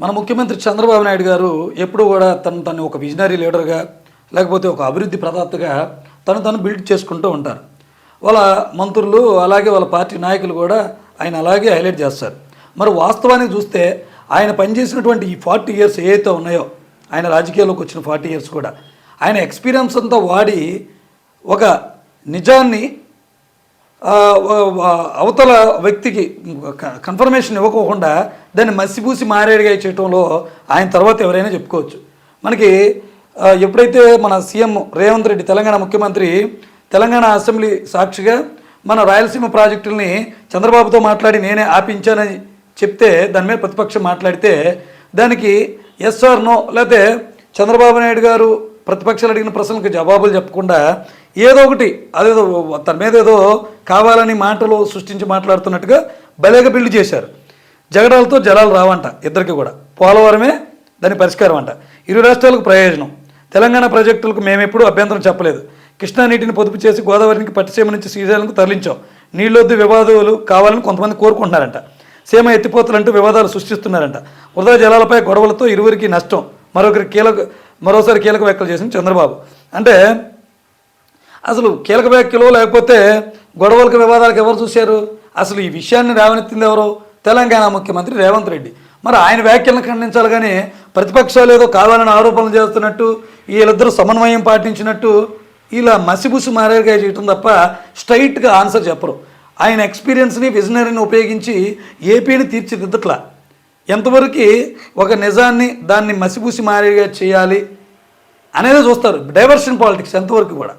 మన ముఖ్యమంత్రి చంద్రబాబు నాయుడు గారు ఎప్పుడు కూడా తను ఒక విజనరీ లీడర్గా లేకపోతే ఒక అభివృద్ధి ప్రదాతగా తను బిల్డ్ చేసుకుంటూ ఉంటారు. వాళ్ళ మంత్రులు అలాగే వాళ్ళ పార్టీ నాయకులు కూడా ఆయన అలాగే హైలైట్ చేస్తారు. మరి వాస్తవానికి చూస్తే ఆయన పనిచేసినటువంటి ఈ 40 ఇయర్స్ ఏవైతే ఉన్నాయో, ఆయన రాజకీయాల్లోకి వచ్చిన 40 ఇయర్స్ కూడా ఆయన ఎక్స్పీరియన్స్ అంతా వాడి ఒక నిజాన్ని అవతల వ్యక్తికి కన్ఫర్మేషన్ ఇవ్వకోకుండా దాన్ని మసిపూసి మారేడుగా చేయటంలో ఆయన తర్వాత ఎవరైనా చెప్పుకోవచ్చు. మనకి ఎప్పుడైతే మన సీఎం రేవంత్ రెడ్డి తెలంగాణ ముఖ్యమంత్రి తెలంగాణ అసెంబ్లీ సాక్షిగా మన రాయలసీమ ప్రాజెక్టుల్ని చంద్రబాబుతో మాట్లాడి నేనే ఆపించానని చెప్తే దాని మీద ప్రతిపక్షం మాట్లాడితే దానికి ఎస్ ఆర్ నో లేకపోతే చంద్రబాబు నాయుడు గారు ప్రతిపక్షాలు అడిగిన ప్రశ్నలకు జవాబులు చెప్పకుండా ఏదో ఒకటి అదేదో తన మీద ఏదో కావాలని మాటలు సృష్టించి మాట్లాడుతున్నట్టుగా భలేగా బిల్డ్ చేశారు. జగడాలతో జలాలు రావంట ఇద్దరికి కూడా, పోలవరమే దాని పరిష్కారం అంట. ఇరు రాష్ట్రాలకు ప్రయోజనం. తెలంగాణ ప్రాజెక్టులకు మేమెప్పుడూ అభ్యంతరం చెప్పలేదు. కృష్ణా నీటిని పొదుపు చేసి గోదావరికి పట్టిసీమ నుంచి శ్రీశైలంకు తరలించాం. నీళ్ళొద్దు వివాదాలు కావాలని కొంతమంది కోరుకుంటున్నారంట. సీమ ఎత్తిపోతలంటూ వివాదాలు సృష్టిస్తున్నారంట. వృధా జలాలపై గొడవలతో ఇరువురికి నష్టం. మరోసారి కీలక వ్యాఖ్యలు చేసిన చంద్రబాబు. అంటే అసలు కీలక వ్యాఖ్యలు లేకపోతే గొడవలకు వివాదాలకు ఎవరు చూశారు? అసలు ఈ విషయాన్ని లేవనెత్తింది ఎవరు? తెలంగాణ ముఖ్యమంత్రి రేవంత్ రెడ్డి. మరి ఆయన వ్యాఖ్యలను ఖండించాలి కానీ ప్రతిపక్షాలు ఏదో కావాలని ఆరోపణలు చేస్తున్నట్టు, వీళ్ళిద్దరూ సమన్వయం పాటించినట్టు ఇలా మసిబుసి మారేగా చేయటం తప్ప స్ట్రైట్గా ఆన్సర్ చెప్పరు. ఆయన ఎక్స్పీరియన్స్ని విజనరీని ఉపయోగించి ఏపీని తీర్చిదిద్దట్లా. ఎంతవరకు ఒక నిజాన్ని దాన్ని మసిబూసి మారేగా చేయాలి అనేది చూస్తారు. డైవర్షన్ పాలిటిక్స్ ఎంతవరకు కూడా.